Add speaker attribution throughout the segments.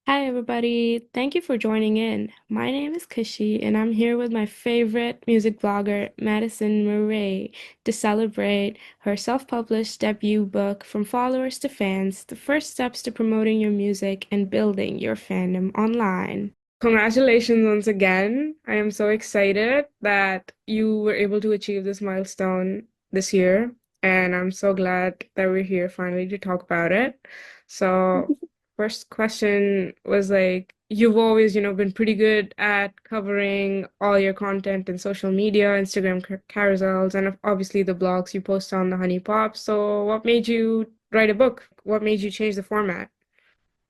Speaker 1: Hi, everybody. Thank you for joining in. My name is Khushi, and I'm here with my favorite music blogger, Madison Murray, to celebrate her self-published debut book, From Followers to Fans, The First Steps to Promoting Your Music and Building Your Fandom Online. Congratulations once again. I am so excited that you were able to achieve this milestone this year, and I'm so glad that we're here finally to talk about it. So, first question was like, you've always, been pretty good at covering all your content in social media, Instagram carousels, and obviously the blogs you post on the Honey Pop. So, what made you write a book? What made you change the format?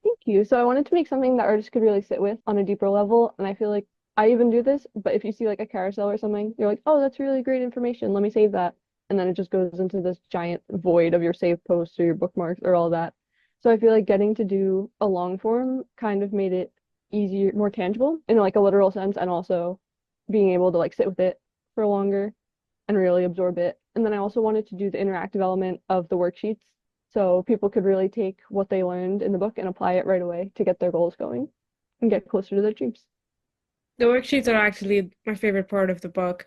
Speaker 2: Thank you. So I wanted to make something that artists could really sit with on a deeper level. And I feel like I even do this, but if you see like a carousel or something, you're like, oh, that's really great information. Let me save that. And then it just goes into this giant void of your saved posts or your bookmarks or all that. So I feel like getting to do a long form kind of made it easier, more tangible in like a literal sense, and also being able to like sit with it for longer and really absorb it. And then I also wanted to do the interactive element of the worksheets so people could really take what they learned in the book and apply it right away to get their goals going and get closer to their dreams.
Speaker 1: The worksheets are actually my favorite part of the book.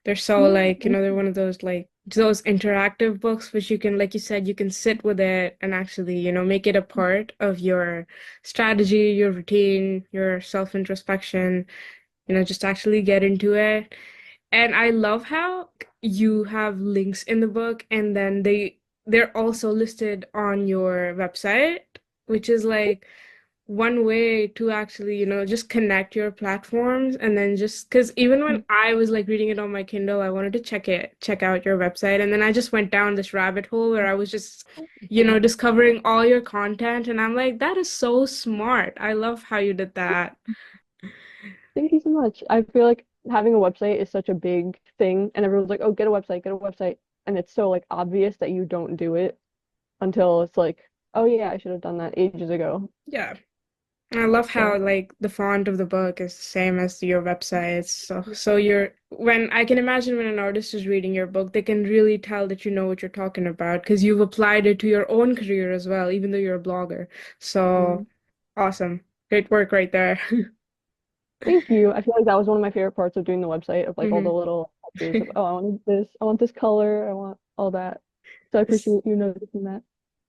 Speaker 1: They're so like,
Speaker 2: Yeah.
Speaker 1: they're one of those like those interactive books which you can, like you said, you can sit with it and actually, make it a part of your strategy, your routine, your self-introspection, just actually get into it. And I love how you have links in the book and then they're also listed on your website, which is like one way to actually, just connect your platforms and then just because even when I was like reading it on my Kindle, I wanted to check out your website. And then I just went down this rabbit hole where I was just, discovering all your content. And I'm like, that is so smart. I love how you did that.
Speaker 2: Thank you so much. I feel like having a website is such a big thing, and everyone's like, "Oh, get a website, get a website," and it's so like obvious that you don't do it until it's like, "Oh yeah, I should have done that ages ago."
Speaker 1: Yeah. And I love how
Speaker 2: So
Speaker 1: like the font of the book is the same as your website. So you're when I can imagine when an artist is reading your book, they can really tell that you know what you're talking about because you've applied it to your own career as well, even though you're a blogger. So
Speaker 2: mm,
Speaker 1: awesome. Great work right there.
Speaker 2: thank you. I feel like that was one of my favorite parts of doing the website of like all
Speaker 1: hmm
Speaker 2: the little touches of, oh, I want this, I want this color, I want all that. So I
Speaker 1: It's,
Speaker 2: appreciate you noticing that.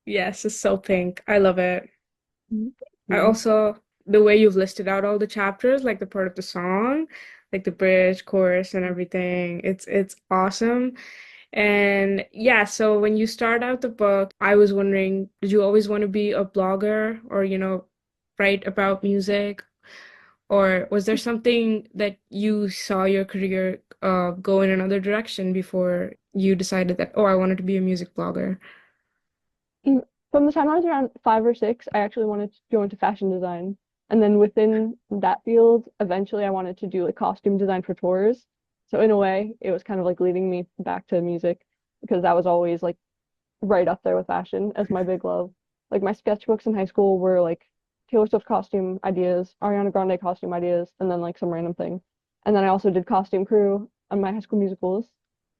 Speaker 1: yes, it's so pink. I love it.
Speaker 2: Thank
Speaker 1: I
Speaker 2: you.
Speaker 1: also the way you've listed out all the chapters, like the part of the song, like the bridge, chorus, and everything. It's awesome. And yeah, so when you start out the book, I was wondering, did you always want to be a blogger or, write about music? Or was there something that you saw your career go in another direction before you decided that, oh, I wanted to be a music blogger?
Speaker 2: From the time I was around 5 or 6, I actually wanted to go into fashion design. And then within that field, eventually I wanted to do like costume design for tours. So in a way, it was kind of like leading me back to music because that was always like right up there with fashion as my big love. Like my sketchbooks in high school were like Taylor Swift costume ideas, Ariana Grande costume ideas, and then like some random thing. And then I also did costume crew on my high school musicals.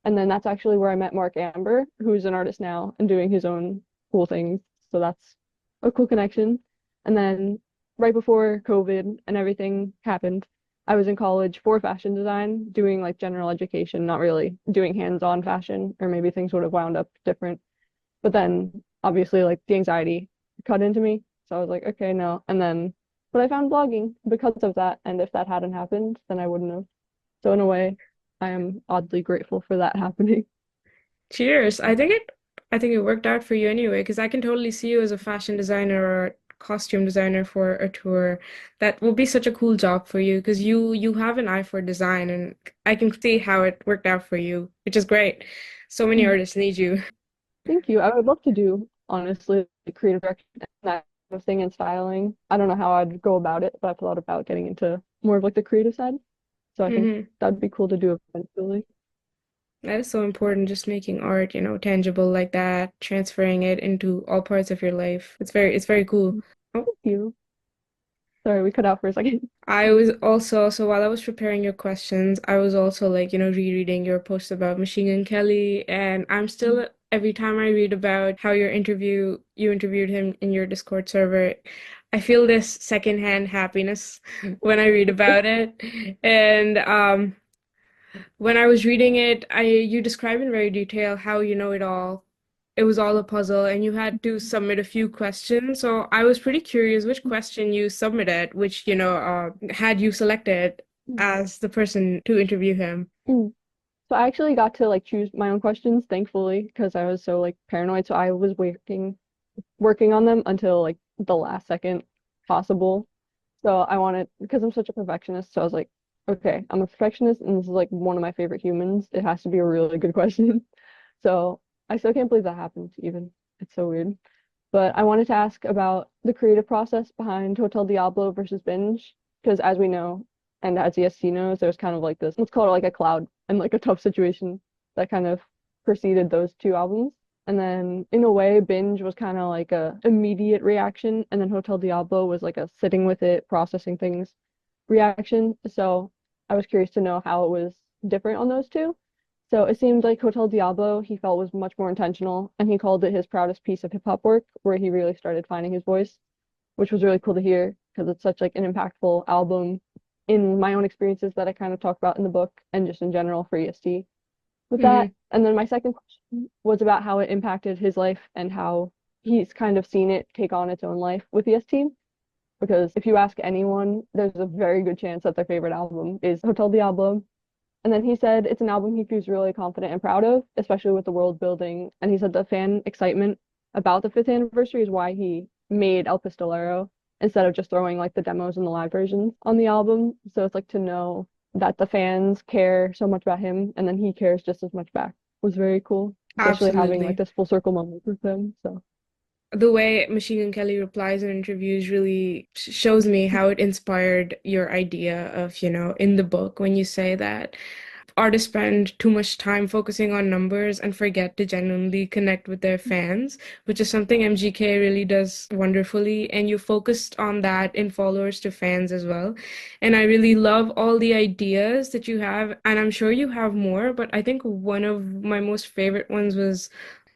Speaker 2: And then that's actually where I met Mark Amber, who's an artist now and doing his own cool things. So that's a cool connection. And then right before COVID and everything happened, I was in college for fashion design, doing like general education, not really doing hands-on fashion, or maybe things would have wound up different. But then obviously like the anxiety cut into me. So I was like, okay, no. And then, but I found blogging because of that. And if that hadn't happened, then I wouldn't have. So in a way, I am oddly grateful for that happening.
Speaker 1: Cheers. I think it worked out for you anyway, because I can totally see you as a fashion designer or costume designer for a tour. That will be such a cool job for you because you have an eye for design and I can see how it worked out for you, which is great. So many artists need you.
Speaker 2: Thank you. I would love to do, honestly, creative direction and that kind of thing and styling. I don't know how I'd go about it, but I've thought about getting into more of like the creative side. So I think
Speaker 1: hmm
Speaker 2: that'd be cool to do eventually.
Speaker 1: That is so important, just making art, tangible like that, transferring it into all parts of your life. It's very cool. Oh,
Speaker 2: Thank you. Sorry, we cut out for a second.
Speaker 1: I was also, so while I was preparing your questions, I was also like, rereading your post about Machine Gun Kelly, and I'm still, every time I read about how you interviewed him in your Discord server, I feel this secondhand happiness when I read about it. And when I was reading it, I you describe in very detail how you know it all. It was all a puzzle, and you had to submit a few questions. So I was pretty curious which question you submitted, which, had you selected as the person to interview him.
Speaker 2: Mm. So I actually got to like choose my own questions, thankfully, because I was so like paranoid. So I was working on them until like the last second possible. So I wanted, because I'm such a perfectionist, so I was like, okay, I'm a perfectionist and this is like one of my favorite humans. It has to be a really good question. So I still can't believe that happened even. It's so weird. But I wanted to ask about the creative process behind Hotel Diablo versus Binge, because as we know, and as ESC knows, there's kind of like this, let's call it like a cloud and like a tough situation that kind of preceded those two albums. And then in a way, Binge was kind of like a immediate reaction, and then Hotel Diablo was like a sitting with it, processing things reaction. So I was curious to know how it was different on those two. So it seemed like Hotel Diablo he felt was much more intentional, and he called it his proudest piece of hip hop work, where he really started finding his voice, which was really cool to hear because it's such like an impactful album in my own experiences that I kind of talk about in the book and just in general for EST with that.
Speaker 1: Hmm.
Speaker 2: And then my second question was about how it impacted his life and how he's kind of seen it take on its own life with EST. Because if you ask anyone, there's a very good chance that their favorite album is Hotel Diablo. And then he said it's an album he feels really confident and proud of, especially with the world building. And he said the fan excitement about the fifth anniversary is why he made El Pistolero instead of just throwing like the demos and the live versions on the album. So it's like to know that the fans care so much about him and then he cares just as much back was very cool, especially having like
Speaker 1: Absolutely.
Speaker 2: this full circle moment with him. So
Speaker 1: The way Machine Gun Kelly replies in interviews really shows me how it inspired your idea of, in the book when you say that artists spend too much time focusing on numbers and forget to genuinely connect with their fans, which is something MGK really does wonderfully. And you focused on that in followers to fans as well. And I really love all the ideas that you have, and I'm sure you have more, but I think one of my most favorite ones was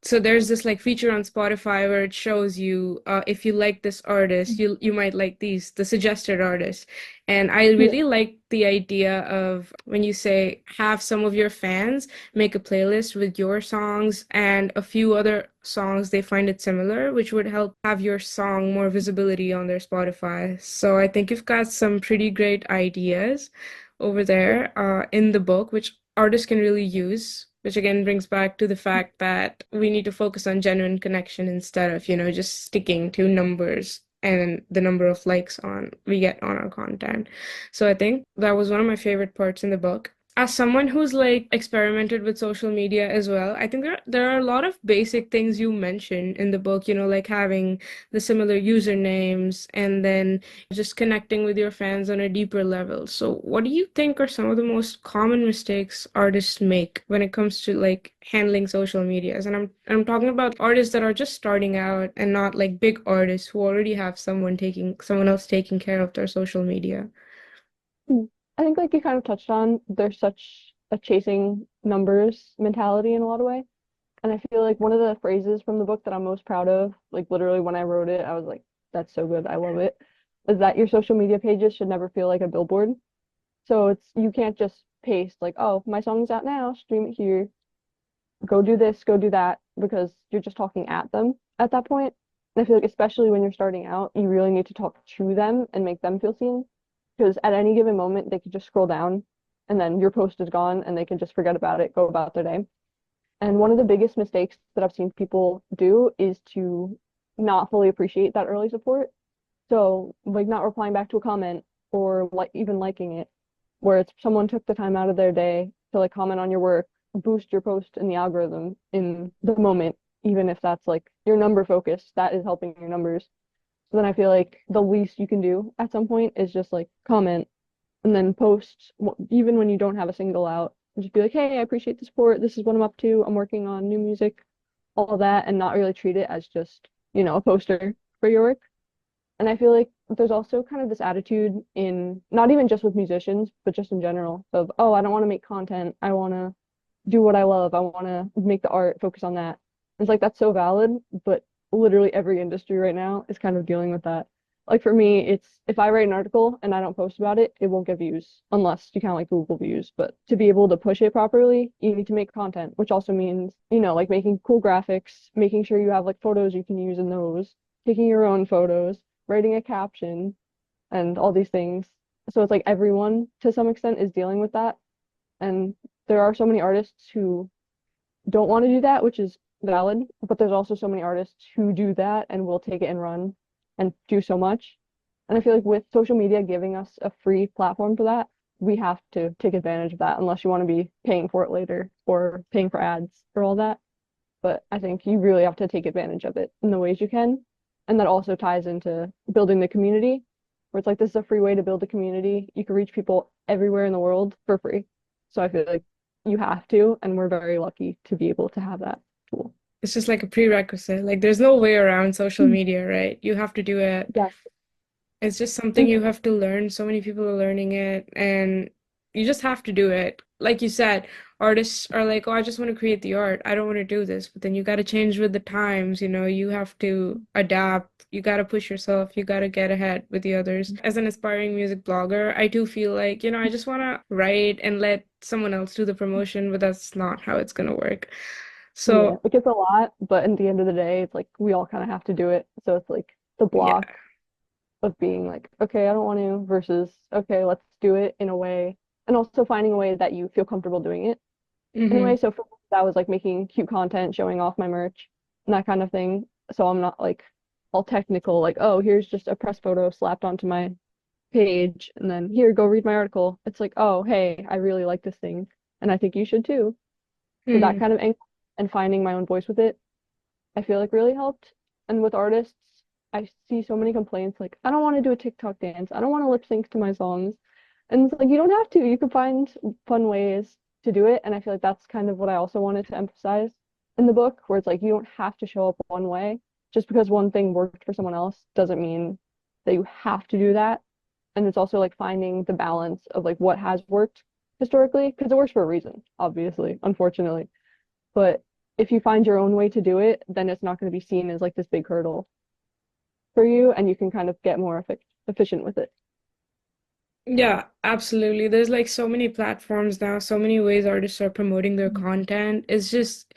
Speaker 1: so there's this like feature on Spotify where it shows you if you like this artist, you might like the suggested artists. And I
Speaker 2: yeah.
Speaker 1: really like the idea of when you say have some of your fans make a playlist with your songs and a few other songs they find it similar, which would help have your song more visibility on their Spotify. So I think you've got some pretty great ideas over there in the book, which artists can really use, which again brings back to the fact that we need to focus on genuine connection instead of, just sticking to numbers and the number of likes on we get on our content. So I think that was one of my favorite parts in the book. As someone who's like experimented with social media as well, I think there are a lot of basic things you mentioned in the book, like having the similar usernames and then just connecting with your fans on a deeper level. So, what do you think are some of the most common mistakes artists make when it comes to like handling social medias? And I'm talking about artists that are just starting out and not like big artists who already have someone else taking care of their social media.
Speaker 2: Mm. I think like you kind of touched on, there's such a chasing numbers mentality in a lot of ways. And I feel like one of the phrases from the book that I'm most proud of, like literally when I wrote it, I was like, that's so good. I love it. Is that your social media pages should never feel like a billboard. So it's you can't just paste like, oh, my song's out now, stream it here, go do this, go do that, because you're just talking at them at that point. And I feel like especially when you're starting out, you really need to talk to them and make them feel seen. Because at any given moment, they could just scroll down and then your post is gone and they can just forget about it, go about their day. And one of the biggest mistakes that I've seen people do is to not fully appreciate that early support. So, like not replying back to a comment or like even liking it, where it's someone took the time out of their day to like comment on your work, boost your post in the algorithm in the moment, even if that's like your number focus, that is helping your numbers. So then I feel like the least you can do at some point is just like comment and then post even when you don't have a single out and just be like, hey, I appreciate the support, this is what I'm up to, I'm working on new music, all of that, and not really treat it as just a poster for your work. And I feel like there's also kind of this attitude in not even just with musicians but just in general of, oh, I don't want to make content, I want to do what I love, I want to make the art, focus on that. It's like that's so valid, but literally every industry right now is kind of dealing with that. Like for me, it's if I write an article and I don't post about it, it won't get views unless you count like Google views. But to be able to push it properly, you need to make content, which also means, like making cool graphics, making sure you have like photos you can use in those, taking your own photos, writing a caption, and all these things. So it's like everyone to some extent is dealing with that. And there are so many artists who don't want to do that, which is valid, but there's also so many artists who do that and will take it and run and do so much. And I feel like with social media giving us a free platform for that, we have to take advantage of that unless you want to be paying for it later or paying for ads or all that. But I think you really have to take advantage of it in the ways you can. And that also ties into building the community, where it's like this is a free way to build a community. You can reach people everywhere in the world for free. So I feel like you have to, and we're very lucky to be able to have that tool.
Speaker 1: It's just like a prerequisite. Like there's no way around social
Speaker 2: Mm.
Speaker 1: media, right? You have to do it.
Speaker 2: Yeah.
Speaker 1: It's just something
Speaker 2: And
Speaker 1: you have to learn. So many people are learning it, and you just have to do it. Like you said, artists are like, oh, I just want to create the art. I don't want to do this. But then you got to change with the times, you have to adapt. You got to push yourself. You got to get ahead with the others. As an aspiring music blogger, I do feel like, I just want to write and let someone else do the promotion, but that's not how it's going to work.
Speaker 2: yeah,
Speaker 1: So,
Speaker 2: it gets a lot, but at the end of the day, it's like we all kind of have to do it. So it's like the
Speaker 1: yeah.
Speaker 2: block of being like, okay, I don't want to, versus, okay, let's do it in a way, and also finding a way that you feel comfortable doing it in a way.
Speaker 1: Hmm.
Speaker 2: So for me, that was like making cute content, showing off my merch and that kind of thing. So I'm not like all technical, like, oh, here's just a press photo slapped onto my page, and then here, go read my article. It's like, oh, hey, I really like this thing, and I think you should too. So that
Speaker 1: Hmm.
Speaker 2: kind of angle and finding my own voice with it, I feel like really helped. And with artists, I see so many complaints like, I don't want to do a TikTok dance. I don't want to lip sync to my songs. And it's like, you don't have to. You can find fun ways to do it. And I feel like that's kind of what I also wanted to emphasize in the book, where it's like, you don't have to show up one way. Just because one thing worked for someone else doesn't mean that you have to do that. And it's also like finding the balance of like what has worked historically, because it works for a reason, obviously, unfortunately. But if you find your own way to do it, then it's not going to be seen as like this big hurdle for you, and you can kind of get more efficient with it.
Speaker 1: Yeah, absolutely. There's like so many platforms now, so many ways artists are promoting their content. It's just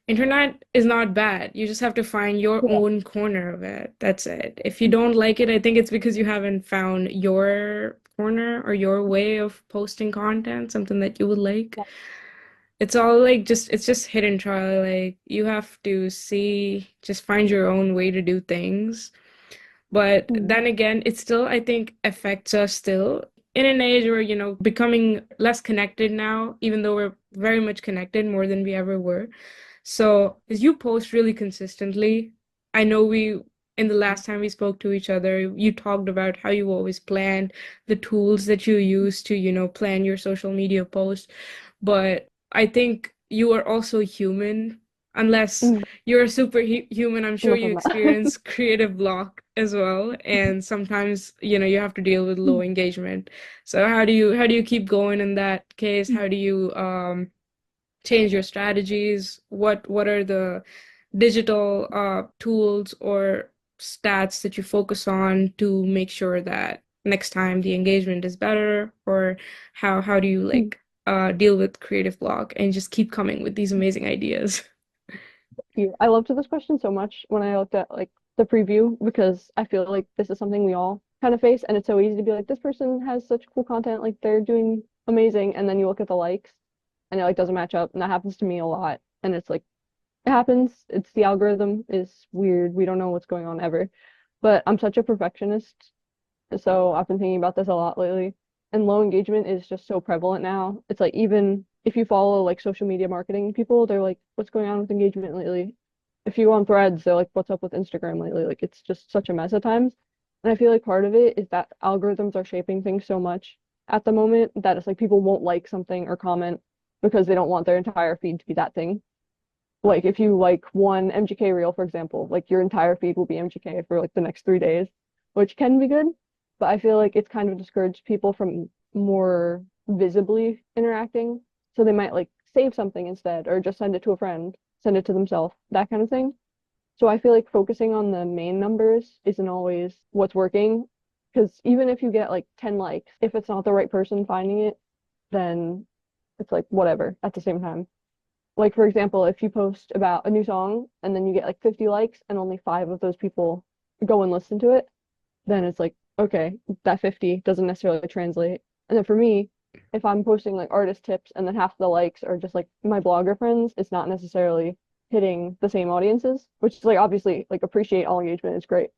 Speaker 1: internet is not bad. You just have to find your
Speaker 2: Yeah.
Speaker 1: own corner of it. That's it. If you don't like it, I think it's because you haven't found your corner or your way of posting content, something that you would like. It's all like it's just hit and try. Like you have to just find your own way to do things. But
Speaker 2: Mm.
Speaker 1: then again, it still, I think, affects us still in an age where, becoming less connected now, even though we're very much connected more than we ever were. So, as you post really consistently, I know in the last time we spoke to each other, you talked about how you always planned the tools that you use to, plan your social media posts. But I think you are also human, unless
Speaker 2: Mm.
Speaker 1: you're a superhuman. I'm sure
Speaker 2: Unless
Speaker 1: you
Speaker 2: I'm not.
Speaker 1: experience creative block as well, and sometimes, you have to deal with low engagement. So how do you keep going in that case? How do you change your strategies? What are the digital tools or stats that you focus on to make sure that next time the engagement is better? Or how do you like deal with creative block and just keep coming with these amazing ideas?
Speaker 2: I loved this question so much when I looked at like the preview, because I feel like this is something we all kind of face, and it's so easy to be like, this person has such cool content, like they're doing amazing, and then you look at the likes and it like doesn't match up, and that happens to me a lot. And it's like it happens. It's the algorithm is weird. We don't know what's going on ever. But I'm such a perfectionist, so I've been thinking about this a lot lately. And low engagement is just so prevalent now. It's like even if you follow like social media marketing people, they're like, what's going on with engagement lately? If you go on threads, they're like, what's up with Instagram lately? Like it's just such a mess at times. And I feel like part of it is that algorithms are shaping things so much at the moment that it's like people won't like something or comment because they don't want their entire feed to be that thing. Like if you like one MGK reel, for example, like your entire feed will be MGK for like the next 3 days, which can be good. But I feel like it's kind of discouraged people from more visibly interacting. So they might like save something instead, or just send it to a friend, send it to themselves, that kind of thing. So I feel like focusing on the main numbers isn't always what's working. Because even if you get like 10 likes, if it's not the right person finding it, then it's like whatever at the same time. Like, for example, if you post about a new song and then you get like 50 likes and only five of those people go and listen to it, then it's like, okay, that 50 doesn't necessarily translate. And then for me, if I'm posting like artist tips and then half the likes are just like my blogger friends, it's not necessarily hitting the same audiences, which is like obviously like appreciate all engagement is great.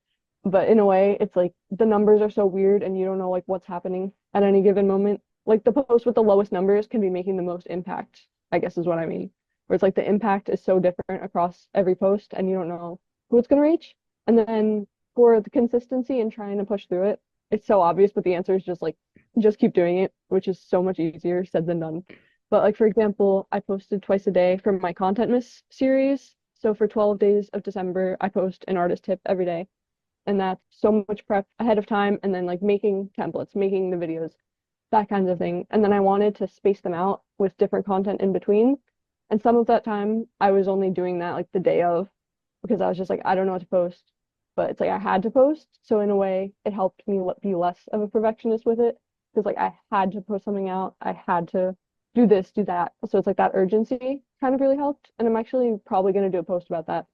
Speaker 2: But in a way, it's like the numbers are so weird and you don't know like what's happening at any given moment. Like the post with the lowest numbers can be making the most impact, I guess is what I mean. Where it's like the impact is so different across every post and you don't know who it's gonna reach. And then for the consistency and trying to push through it, it's so obvious, but the answer is just keep doing it, which is so much easier said than done. But like for example, I posted twice a day for my Content Miss series. So for 12 days of December, I post an artist tip every day. And that's so much prep ahead of time and then like making templates, making the videos, that kind of thing. And then I wanted to space them out with different content in between. And some of that time I was only doing that like the day of because I was just like, I don't know what to post. But it's like I had to post. So in a way, it helped me be less of a perfectionist with it. Because like I had to post something out. I had to do this, do that. So it's like that urgency kind of really helped. And I'm actually probably going to do a post about that.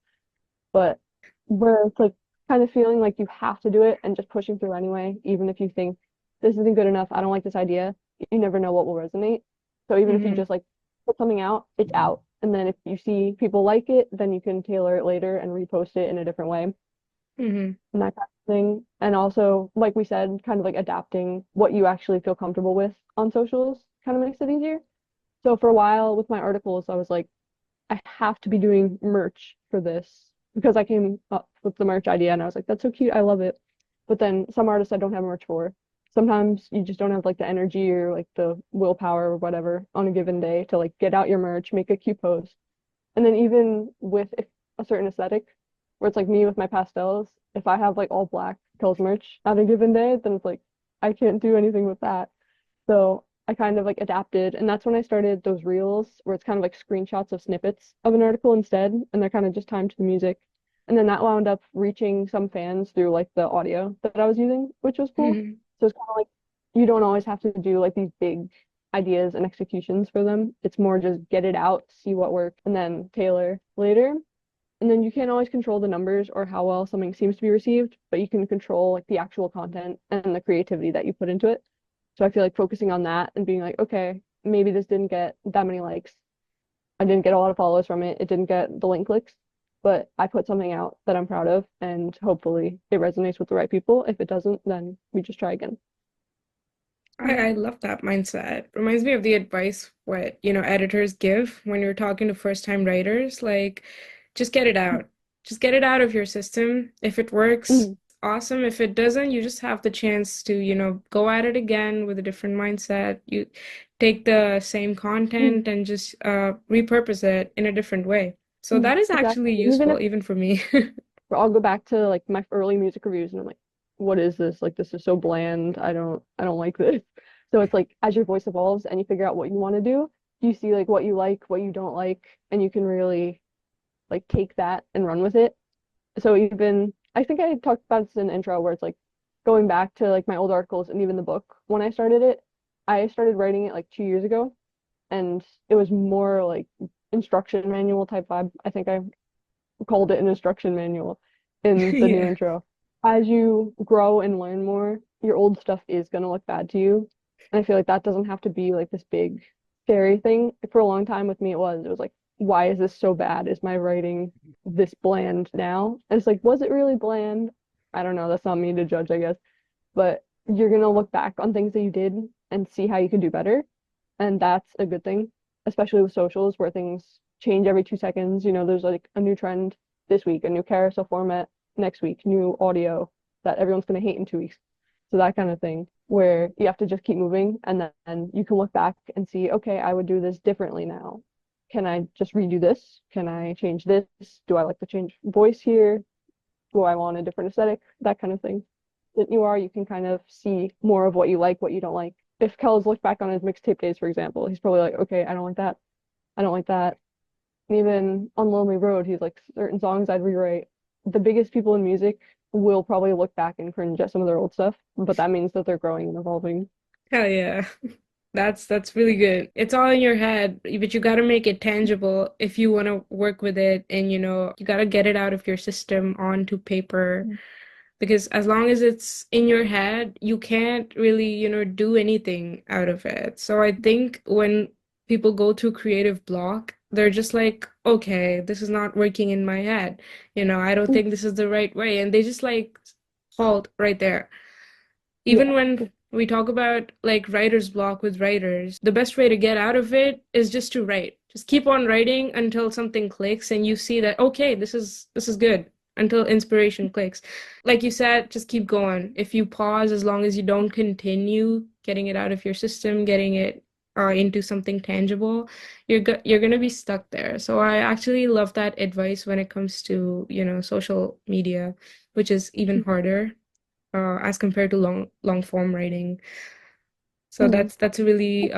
Speaker 2: But where it's like kind of feeling like you have to do it and just pushing through anyway, even if you think this isn't good enough, I don't like this idea, you never know what will resonate. So even if you
Speaker 1: Hmm.
Speaker 2: just like put something out, it's out. And then if you see people like it, then you can tailor it later and repost it in a different way
Speaker 1: Hmm.
Speaker 2: and that kind of thing. And also, like we said, kind of like adapting what you actually feel comfortable with on socials kind of makes it easier. So for a while with my articles, I was like, I have to be doing merch for this because I came up with the merch idea and I was like, that's so cute. I love it. But then some artists I don't have merch for. Sometimes you just don't have like the energy or like the willpower or whatever on a given day to like get out your merch, make a cute post. And then even with a certain aesthetic, where it's like me with my pastels, if I have like all black Pils merch on a given day, then it's like I can't do anything with that. So I kind of like adapted, and that's when I started those reels where it's kind of like screenshots of snippets of an article instead, and they're kind of just timed to the music. And then that wound up reaching some fans through like the audio that I was using, which was cool.
Speaker 1: Hmm.
Speaker 2: So it's kind of like you don't always have to do like these big ideas and executions for them. It's more just get it out, see what works, and then tailor later. And then you can't always control the numbers or how well something seems to be received, but you can control like the actual content and the creativity that you put into it. So I feel like focusing on that and being like, okay, maybe this didn't get that many likes. I didn't get a lot of followers from it. It didn't get the link clicks, but I put something out that I'm proud of and hopefully it resonates with the right people. If it doesn't, then we just try again. Yeah.
Speaker 1: I love that mindset. Reminds me of the advice what, editors give when you're talking to first-time writers, like just get it out. Just get it out of your system. If it works,
Speaker 2: Mhm.
Speaker 1: awesome. If it doesn't, you just have the chance to, go at it again with a different mindset. You take the same
Speaker 2: Mhm.
Speaker 1: content and just repurpose it in a different way. So
Speaker 2: Mhm.
Speaker 1: that is
Speaker 2: Exactly.
Speaker 1: actually
Speaker 2: And even if
Speaker 1: useful even for me.
Speaker 2: I'll go back to like my early music reviews and I'm like, what is this? Like this is so bland. I don't like this. So it's like as your voice evolves and you figure out what you want to do, you see like what you like, what you don't like, and you can really like take that and run with it. So even I think I talked about this in the intro where it's like going back to like my old articles and even the book when I started it, I started writing it like 2 years ago and it was more like instruction manual type vibe. I think I called it an instruction manual in the new
Speaker 1: Yeah.
Speaker 2: intro. As you grow and learn more, your old stuff is going to look bad to you. And I feel like that doesn't have to be like this big, scary thing. For a long time with me, it was. It was like, why is this so bad? Is my writing this bland now? And it's like, was it really bland? I don't know. That's not me to judge, I guess. But you're going to look back on things that you did and see how you can do better. And that's a good thing, especially with socials where things change every 2 seconds. You know, there's like a new trend this week, a new carousel format next week, new audio that everyone's going to hate in 2 weeks. So that kind of thing where you have to just keep moving and then you can look back and see, okay, I would do this differently now. Can I just redo this? Can I change this? Do I like to change voice here? Do I want a different aesthetic? That kind of thing that you are, you can kind of see more of what you like, what you don't like. If Kel's looked back on his mixtape days, for example, he's probably like, okay, I don't like that. I don't like that. And even on Lonely Road, he's like certain songs I'd rewrite. the biggest people in music will probably look back and cringe at some of their old stuff, but that means that they're growing and evolving.
Speaker 1: Hell yeah. That's really good. It's all in your head, but you got to make it tangible if you want to work with it, and you got to get it out of your system onto paper, because as long as it's in your head, you can't really, do anything out of it. So I think when people go through creative block, they're just like, okay, this is not working in my head. I don't think this is the right way. And they just like halt right there. Even
Speaker 2: Yeah.
Speaker 1: when we talk about like writer's block with writers, the best way to get out of it is just to write. Just keep on writing until something clicks and you see that, okay, this is good, until inspiration clicks. Like you said, just keep going. If you pause, as long as you don't continue getting it out of your system, getting it into something tangible, you're gonna be stuck there. So I actually love that advice when it comes to, social media, which is even harder as compared to long form writing. So
Speaker 2: Mhm.
Speaker 1: that's a really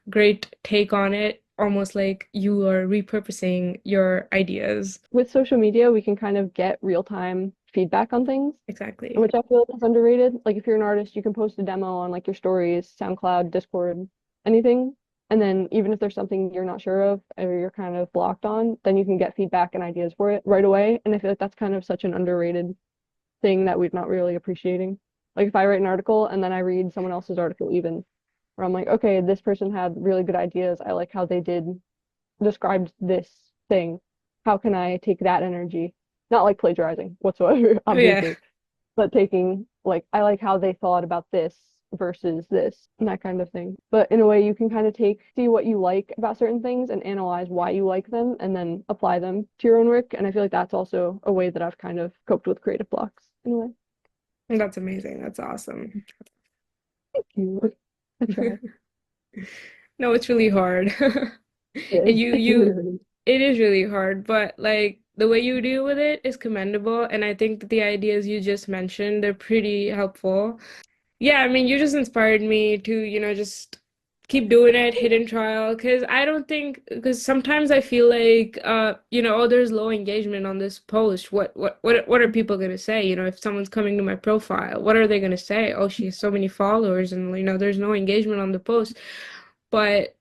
Speaker 1: great take on it. Almost like you are repurposing your ideas.
Speaker 2: With social media, we can kind of get real-time feedback on things,
Speaker 1: Exactly.
Speaker 2: which I feel like is underrated. Like if you're an artist, you can post a demo on like your stories, SoundCloud, Discord, anything. And then even if there's something you're not sure of or you're kind of blocked on, then you can get feedback and ideas for it right away. And I feel like that's kind of such an underrated thing that we're not really appreciating. Like if I write an article and then I read someone else's article even, where I'm like, okay, this person had really good ideas. I like how they described this thing. How can I take that energy? Not like plagiarizing whatsoever,
Speaker 1: Oh yeah.
Speaker 2: obviously, but taking like I like how they thought about this versus this and that kind of thing. But in a way, you can kind of see what you like about certain things and analyze why you like them and then apply them to your own work. And I feel like that's also a way that I've kind of coped with creative blocks in a way.
Speaker 1: That's amazing. That's awesome.
Speaker 2: Thank you. I try.
Speaker 1: No, it's really hard.
Speaker 2: It
Speaker 1: And
Speaker 2: is.
Speaker 1: you
Speaker 2: It
Speaker 1: you
Speaker 2: really is.
Speaker 1: it is really hard, but like the way you deal with it is commendable, and I think that the ideas you just mentioned, they're pretty helpful. Yeah, I mean, you just inspired me to, just keep doing it, hidden trial, because I don't think, because sometimes I feel like, oh, there's low engagement on this post. What are people gonna say? If someone's coming to my profile, what are they gonna say? Oh, she has so many followers, and there's no engagement on the post. But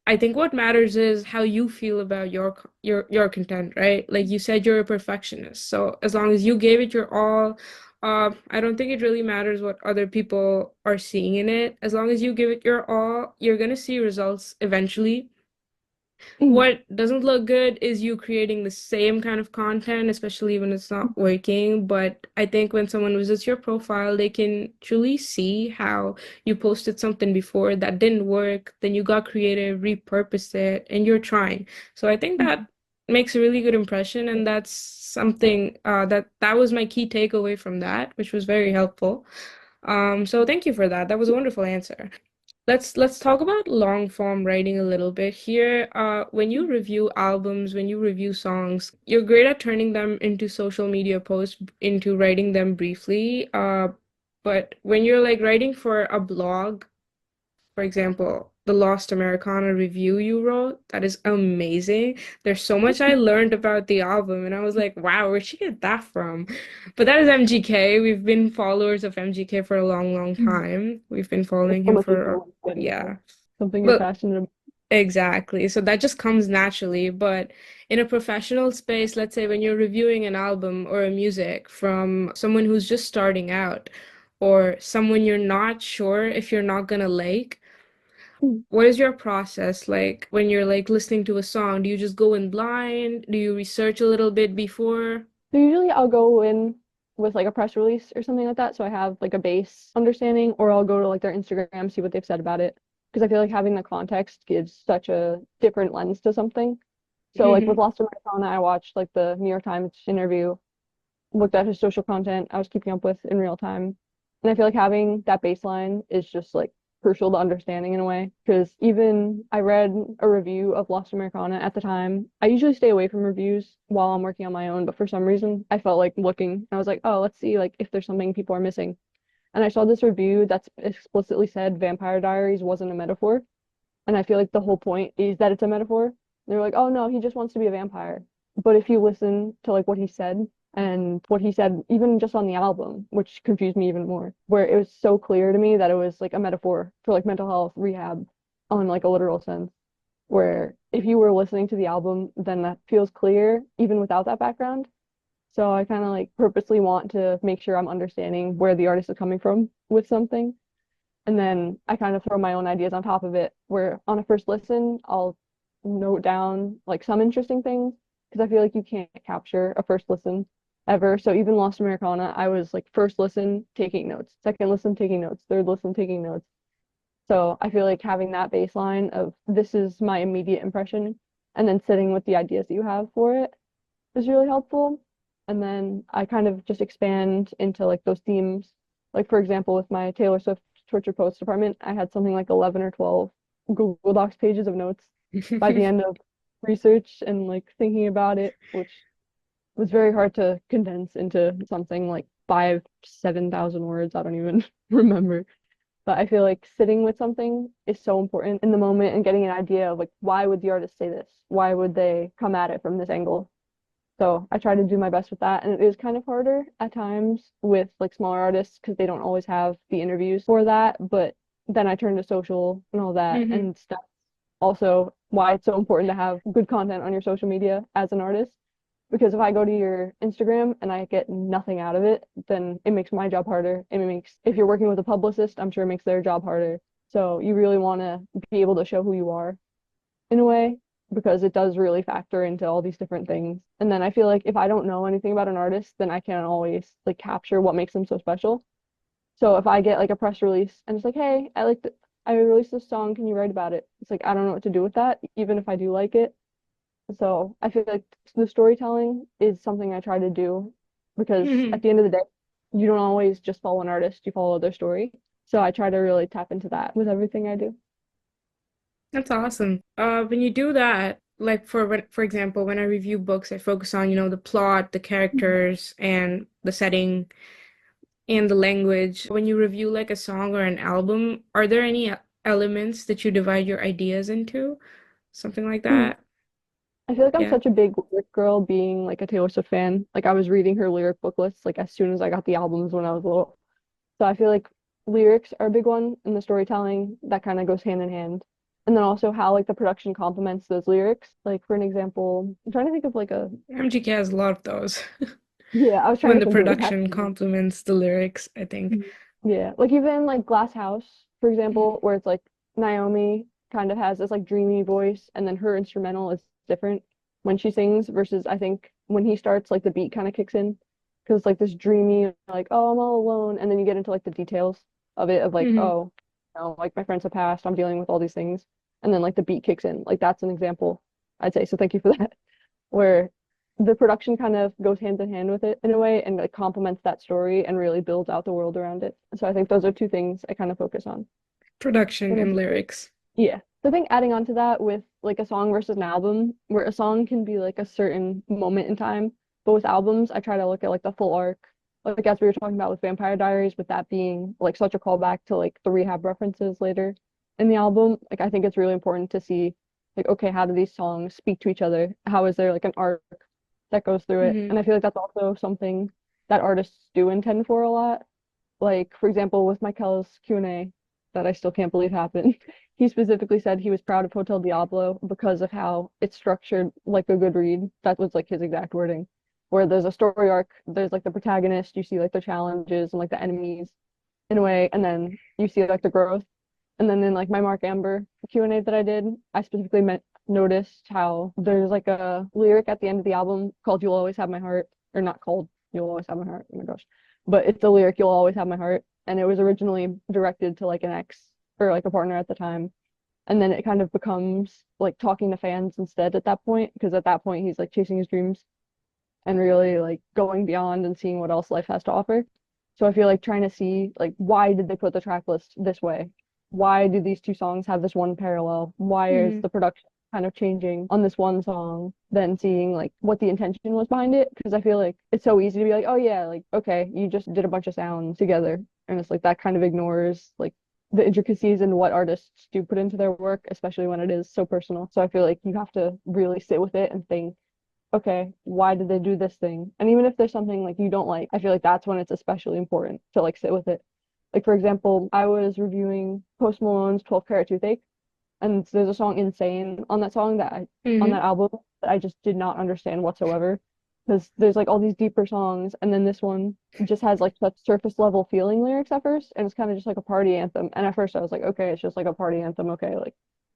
Speaker 1: I think what matters is how you feel about your content, right? Like you said, you're a perfectionist. So as long as you gave it your all, I don't think it really matters what other people are seeing in it. As long as you give it your all, you're gonna see results eventually. What doesn't look good is you creating the same kind of content, especially when it's not working. But I think when someone visits your profile, they can truly see how you posted something before that didn't work, then you got creative, repurposed it, and you're trying. So I think that makes a really good impression, and that's something that was my key takeaway from that, which was very helpful. So thank you for that. That was a wonderful answer. Let's talk about long form writing a little bit here. When you review albums, when you review songs, you're great at turning them into social media posts, into writing them briefly. But when you're like writing for a blog, for example, the Lost Americana review you wrote, that is amazing. There's so much I learned about the album, and I was like, wow, where'd she get that from? But that is MGK. We've been followers of MGK for a long, long time. We've been
Speaker 2: It's
Speaker 1: following
Speaker 2: so
Speaker 1: him
Speaker 2: much
Speaker 1: for,
Speaker 2: influence getting
Speaker 1: yeah.
Speaker 2: something you're
Speaker 1: But
Speaker 2: passionate about.
Speaker 1: exactly. So that just comes naturally. But in a professional space, let's say when you're reviewing an album or a music from someone who's just starting out, or someone you're not sure if you're not gonna like, what is your process like when you're like listening to a song? Do you just go in blind? Do you research a little bit before?
Speaker 2: So usually I'll go in with like a press release or something like that. So I have like a base understanding, or I'll go to like their Instagram, see what they've said about it. Because I feel like having the context gives such a different lens to something. So like with
Speaker 1: Hmm.
Speaker 2: Lost Americana, I watched like the New York Times interview, looked at his social content I was keeping up with in real time. And I feel like having that baseline is just like crucial to understanding in a way. Because even I read a review of Lost Americana at the time. I usually stay away from reviews while I'm working on my own, but for some reason I felt like looking. I was like, oh, let's see like if there's something people are missing. And I saw this review that's explicitly said Vampire Diaries wasn't a metaphor. And I feel like the whole point is that it's a metaphor. They're like, oh no, he just wants to be a vampire. But if you listen to like what he said, And what he said, even just on the album, which confused me even more, where it was so clear to me that it was like a metaphor for like mental health rehab on like a literal sense, where if you were listening to the album, then that feels clear even without that background. So I kind of like purposely want to make sure I'm understanding where the artist is coming from with something. And then I kind of throw my own ideas on top of it, where on a first listen, I'll note down like some interesting things because I feel like you can't capture a first listen ever. So even Lost Americana, I was like first listen taking notes, second listen taking notes, third listen taking notes. So I feel like having that baseline of this is my immediate impression and then sitting with the ideas that you have for it is really helpful. And then I kind of just expand into like those themes. Like for example, with my Taylor Swift Torture Poets department, I had something like 11 or 12 Google Docs pages of notes by the end of research and like thinking about it, which was very hard to condense into something like 7,000 words. I don't even remember. But I feel like sitting with something is so important in the moment and getting an idea of like why would the artist say this? Why would they come at it from this angle? So I try to do my best with that. And it is kind of harder at times with like smaller artists because they don't always have the interviews for that. But then I turn to social and all that.
Speaker 1: Hmm.
Speaker 2: And that's also why it's so important to have good content on your social media as an artist. Because if I go to your Instagram and I get nothing out of it, then it makes my job harder. And it makes, if you're working with a publicist, I'm sure it makes their job harder. So you really want to be able to show who you are in a way because it does really factor into all these different things. And then I feel like if I don't know anything about an artist, then I can't always like capture what makes them so special. So if I get like a press release and it's like, hey, I released this song, can you write about it? It's like I don't know what to do with that, even if I do like it. So I feel like the storytelling is something I try to do because
Speaker 1: Hmm.
Speaker 2: at the end of the day, you don't always just follow an artist, you follow their story. So I try to really tap into that with everything I do.
Speaker 1: That's awesome. When you do that, like for example, when I review books, I focus on, the plot, the characters, and the setting and the language. When you review like a song or an album, are there any elements that you divide your ideas into? Something like
Speaker 2: Mhm.
Speaker 1: that?
Speaker 2: I feel like I'm
Speaker 1: Yeah.
Speaker 2: such a big lyric girl being like a Taylor Swift fan. Like I was reading her lyric book lists like as soon as I got the albums when I was little. So I feel like lyrics are a big one and the storytelling that kind of goes hand in hand. And then also how like the production complements those lyrics. Like for an example, I'm trying to think of like a
Speaker 1: MGK has a lot of those.
Speaker 2: yeah, I was trying
Speaker 1: When
Speaker 2: to
Speaker 1: the
Speaker 2: think of
Speaker 1: production
Speaker 2: exactly.
Speaker 1: complements the lyrics, I think.
Speaker 2: Mhm. Yeah, like even like Glass House, for example, where it's like Naomi kind of has this like dreamy voice, and then her instrumental is different when she sings versus I think when he starts, like the beat kind of kicks in because it's like this dreamy, like oh I'm all alone, and then you get into like the details of it of like
Speaker 1: Hmm.
Speaker 2: oh, like my friends have passed, I'm dealing with all these things, and then like the beat kicks in. Like that's an example, I'd say. So thank you for that where the production kind of goes hand in hand with it in a way and like complements that story and really builds out the world around it. So I think those are two things I kind of focus on.
Speaker 1: Production
Speaker 2: And
Speaker 1: and
Speaker 2: then,
Speaker 1: lyrics.
Speaker 2: yeah. So I think adding on to that with like a song versus an album, where a song can be like a certain moment in time, but with albums, I try to look at like the full arc. Like as we were talking about with Vampire Diaries, with that being like such a callback to like the rehab references later in the album, like I think it's really important to see like, okay, how do these songs speak to each other? How is there like an arc that goes through it?
Speaker 1: Hmm.
Speaker 2: And I feel like that's also something that artists do intend for a lot. Like, for example, with Michael's Q&A that I still can't believe happened, he specifically said he was proud of Hotel Diablo because of how it's structured like a good read. That was like his exact wording, where there's a story arc, there's like the protagonist, you see like the challenges and like the enemies in a way, and then you see like the growth. And then in like my Mark Amber Q&A that I did, I specifically noticed how there's like a lyric at the end of the album called You'll Always Have My Heart, or not called You'll Always Have My Heart, oh my gosh. But it's the lyric You'll Always Have My Heart. And it was originally directed to like an ex or like a partner at the time. And then it kind of becomes like talking to fans instead at that point, because at that point he's like chasing his dreams and really like going beyond and seeing what else life has to offer. So I feel like trying to see like why did they put the track list this way? Why do these two songs have this one parallel? Why is
Speaker 1: Hmm.
Speaker 2: the production kind of changing on this one song? Then seeing like what the intention was behind it. Because I feel like it's so easy to be like, oh yeah, like okay, you just did a bunch of sounds together. And it's like that kind of ignores like the intricacies and what artists do put into their work, especially when it is so personal. So I feel like you have to really sit with it and think okay, why did they do this thing? And even if there's something like you don't like, I feel like that's when it's especially important to like sit with it. Like for example, I was reviewing Post Malone's 12 Karat Toothache, and there's a song Insane on that song on that
Speaker 1: Mm-hmm.
Speaker 2: album that I just did not understand whatsoever. Because there's like all these deeper songs, and then this one just has like such surface level feeling lyrics at first, and it's kind of just like a party anthem. And at first I was like, okay, it's just like a party anthem. Okay, like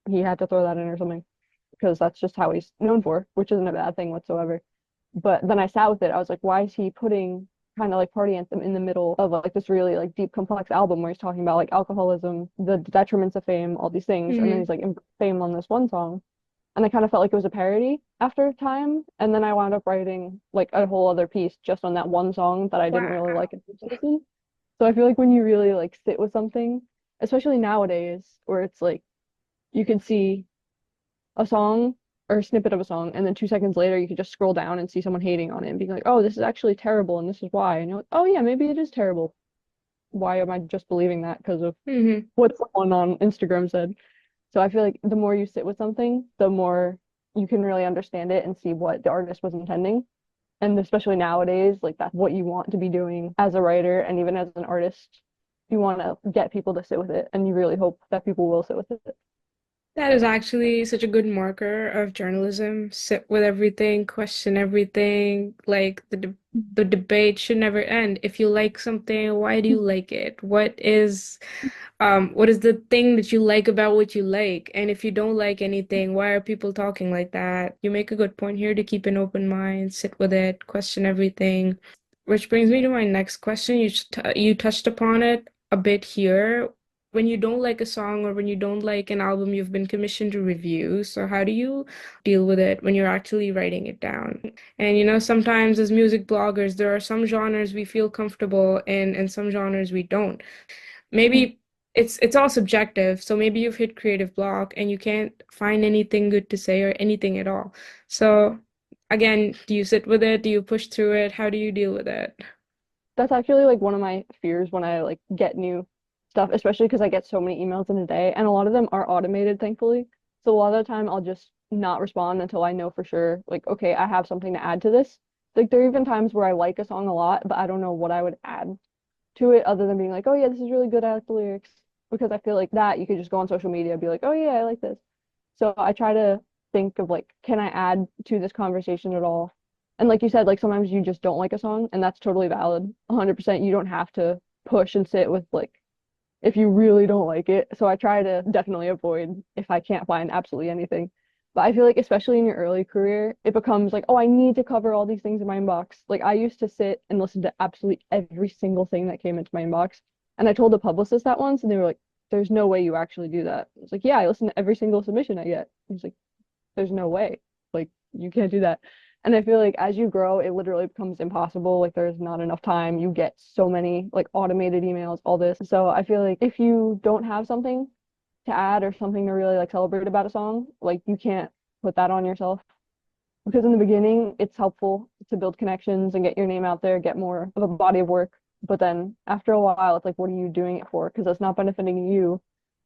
Speaker 2: he had to throw that in or something because that's just how he's known for, which isn't a bad thing whatsoever. But then I sat with it. I was like, why is he putting kind of like party anthem in the middle of like this really like deep, complex album where he's talking about like alcoholism, the detriments of fame, all these things, and then
Speaker 1: Mm-hmm.
Speaker 2: he's like fame on this one song. And I kind of felt like it was a parody after time. And then I wound up writing like a whole other piece just on that one song that I didn't really
Speaker 1: Wow.
Speaker 2: like in first listen. So I feel like when you really like sit with something, especially nowadays, where it's like you can see a song or a snippet of a song, and then 2 seconds later you could just scroll down and see someone hating on it and being like, "Oh, this is actually terrible, and this is why." And you're like, "Oh yeah, maybe it is terrible. Why am I just believing that because of
Speaker 1: Mm-hmm.
Speaker 2: what someone on Instagram said?" So I feel like the more you sit with something, the more you can really understand it and see what the artist was intending. And especially nowadays, like that's what you want to be doing as a writer and even as an artist. You want to get people to sit with it, and you really hope that people will sit with it.
Speaker 1: That is actually such a good marker of journalism. Sit with everything, question everything. Like the debate should never end. If you like something, why do you like it? What is the thing that you like about what you like? And if you don't like anything, why are people talking like that? You make a good point here to keep an open mind, sit with it, question everything. Which brings me to my next question. You touched upon it a bit here. When you don't like a song or when you don't like an album you've been commissioned to review, so how do you deal with it when you're actually writing it down? And sometimes as music bloggers, there are some genres we feel comfortable in and some genres we don't. Maybe it's all subjective. So maybe you've hit creative block and you can't find anything good to say or anything at all. So again, do you sit with it? Do you push through it? How do you deal with it?
Speaker 2: That's actually like one of my fears when I like get new stuff, especially because I get so many emails in a day, and a lot of them are automated, thankfully. So a lot of the time I'll just not respond until I know for sure, like, okay, I have something to add to this. Like there are even times where I like a song a lot, but I don't know what I would add to it other than being like, oh yeah, this is really good. I like the lyrics. Because I feel like that you could just go on social media and be like, oh yeah, I like this. So I try to think of like, can I add to this conversation at all? And like you said, like sometimes you just don't like a song, and that's totally valid. 100%. You don't have to push and sit with like if you really don't like it. So I try to definitely avoid if I can't find absolutely anything. But I feel like especially in your early career, it becomes like, oh, I need to cover all these things in my inbox. Like I used to sit and listen to absolutely every single thing that came into my inbox. And I told the publicist that once, and they were like, there's no way you actually do that. I was like, yeah, I listen to every single submission I get. He's like, there's no way. Like you can't do that. And I feel like as you grow, it literally becomes impossible. Like there's not enough time. You get so many like automated emails, all this. So I feel like if you don't have something to add or something to really like celebrate about a song, like you can't put that on yourself. Because in the beginning, it's helpful to build connections and get your name out there, get more of a body of work. But then after a while, it's like, what are you doing it for? Because that's not benefiting you.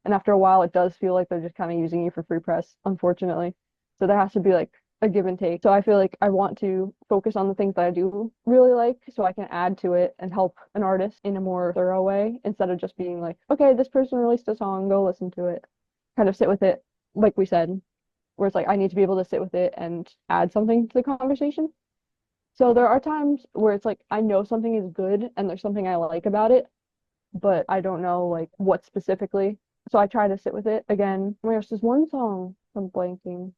Speaker 2: And after a while, it does feel like they're just kind of using you for free press, unfortunately. So there has to be like a give and take. So I feel like I want to focus on the things that I do really like so I can add to it and help an artist in a more thorough way instead of just being like, okay, this person released a song, go listen to it. Kind of sit with it, like we said, where it's like I need to be able to sit with it and add something to the conversation. So there are times where it's like I know something is good and there's something I like about it, but I don't know like what specifically. So I try to sit with it again. Oh my gosh, there's one song I'm blanking.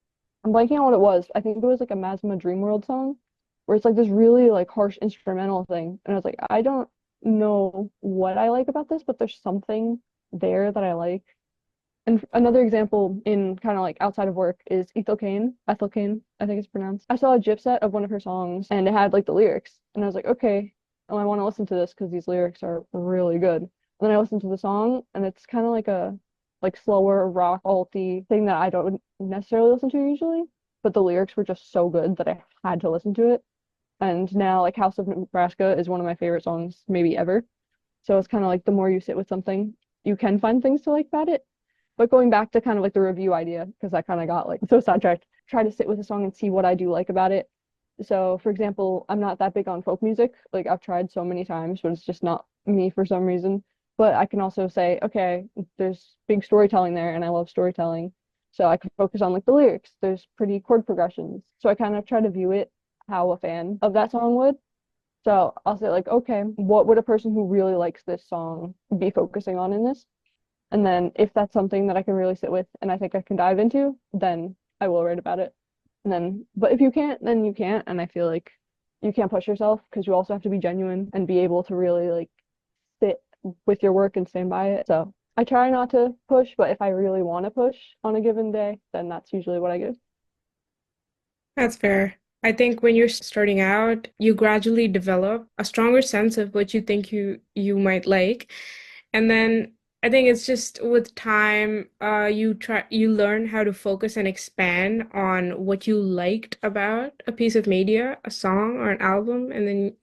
Speaker 2: I'm blanking on what it was. I think it was like a Masma Dream World song where it's like this really like harsh instrumental thing. And I was like, I don't know what I like about this, but there's something there that I like. And another example in kind of like outside of work is Ethel Kane, I think it's pronounced. I saw a GIF set of one of her songs and it had like the lyrics. And I was like, okay, oh, I want to listen to this because these lyrics are really good. And then I listened to the song and it's kind of like a like slower rock alty thing that I don't necessarily listen to usually. But the lyrics were just so good that I had to listen to it. And now like House of Nebraska is one of my favorite songs maybe ever. So it's kind of like the more you sit with something, you can find things to like about it. But going back to kind of like the review idea, because I kind of got like so sidetracked, try to sit with a song and see what I do like about it. So, for example, I'm not that big on folk music. Like I've tried so many times, but it's just not me for some reason. But I can also say, okay, there's big storytelling there, and I love storytelling. So I can focus on like the lyrics. There's pretty chord progressions. So I kind of try to view it how a fan of that song would. So I'll say like, okay, what would a person who really likes this song be focusing on in this? And then if that's something that I can really sit with and I think I can dive into, then I will write about it. And then, but if you can't, then you can't. And I feel like you can't push yourself because you also have to be genuine and be able to really like sit with your work and stand by it. So I try not to push, but if I really want to push on a given day, then that's usually what I do.
Speaker 1: That's fair. I think when you're starting out, you gradually develop a stronger sense of what you think you might like. And then I think it's just with time, you learn how to focus and expand on what you liked about a piece of media, a song or an album, and then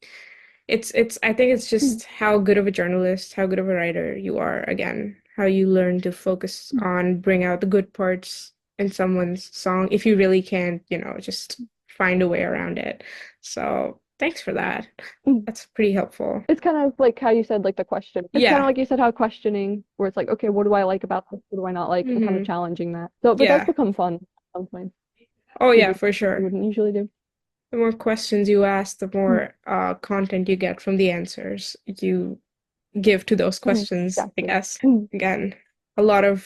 Speaker 1: it's I think it's
Speaker 2: Mm,
Speaker 1: just how good of a journalist, how good of a writer you are again, how you learn to focus
Speaker 2: mm,
Speaker 1: on bring out the good parts in someone's song if you really can't, just find a way around it. So, thanks for that.
Speaker 2: mm.
Speaker 1: That's pretty helpful.
Speaker 2: It's kind of like how you said, like the question. It's kind of
Speaker 1: Yeah.
Speaker 2: like you said, how questioning, where it's like, okay, what do I like about this? What do I not like? And kind of
Speaker 1: Hmm.
Speaker 2: challenging that. So, but it does
Speaker 1: Yeah.
Speaker 2: become fun at some point
Speaker 1: Oh
Speaker 2: to
Speaker 1: yeah,
Speaker 2: do
Speaker 1: for
Speaker 2: what you
Speaker 1: sure.
Speaker 2: wouldn't usually do.
Speaker 1: The more questions you ask, the
Speaker 2: Mm,
Speaker 1: more content you get from the answers you give to those questions, I
Speaker 2: exactly.
Speaker 1: guess. Again, a lot of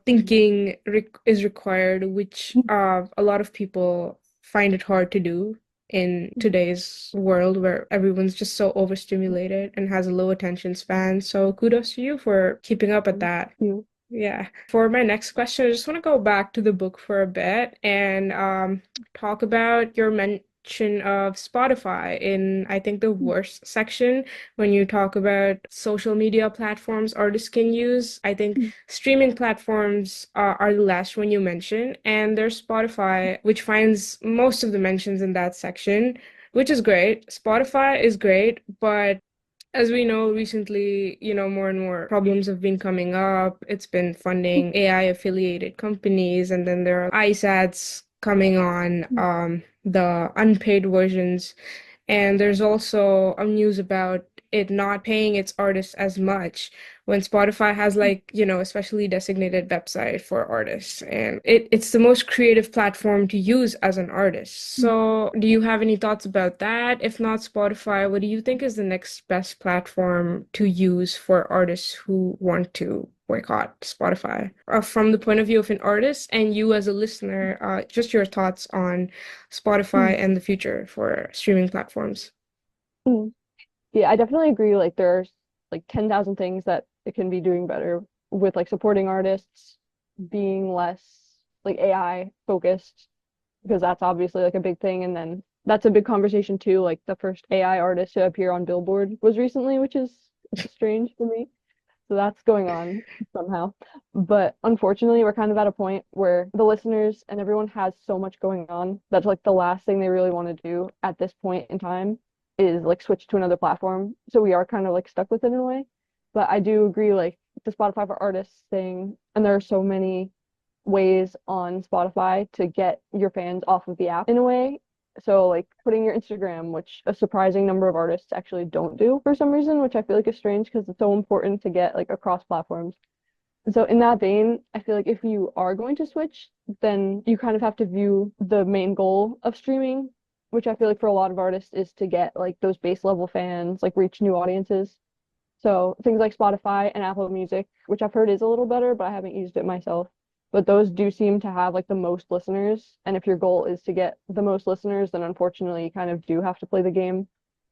Speaker 1: thinking is required, which a lot of people find it hard to do in today's world where everyone's just so overstimulated and has a low attention span. So kudos to you for keeping up at that.
Speaker 2: You.
Speaker 1: Yeah. For my next question, I just want to go back to the book for a bit and talk about your mention of Spotify in, I think, the worst section when you talk about social media platforms artists can use. I think streaming platforms are the last one you mention, and there's Spotify, which finds most of the mentions in that section, which is great. Spotify is great, but as we know recently, more and more problems have been coming up. It's been funding AI affiliated companies, and then there are ICE ads coming on the unpaid versions. And there's also news about it not paying its artists as much when Spotify has like, a specially designated website for artists. And it's the most creative platform to use as an artist. So do you have any thoughts about that? If not Spotify, what do you think is the next best platform to use for artists who want to boycott Spotify? From the point of view of an artist and you as a listener, just your thoughts on Spotify and the future for streaming platforms.
Speaker 2: Yeah, I definitely agree. Like there's like 10,000 things that it can be doing better with like supporting artists, being less like AI focused, because that's obviously like a big thing. And then that's a big conversation too. Like the first AI artist to appear on Billboard was recently, which is strange to me. So that's going on somehow. But unfortunately, we're kind of at a point where the listeners and everyone has so much going on that's like the last thing they really want to do at this point in time is like switch to another platform. So we are kind of like stuck with it in a way. But I do agree, like the Spotify for Artists thing, and there are so many ways on Spotify to get your fans off of the app in a way. So like putting your Instagram, which a surprising number of artists actually don't do for some reason, which I feel like is strange because it's so important to get like across platforms. And so in that vein, I feel like if you are going to switch, then you kind of have to view the main goal of streaming, which I feel like for a lot of artists is to get like those base level fans, like reach new audiences. So things like Spotify and Apple Music, which I've heard is a little better, but I haven't used it myself. But those do seem to have like the most listeners. And if your goal is to get the most listeners, then unfortunately you kind of do have to play the game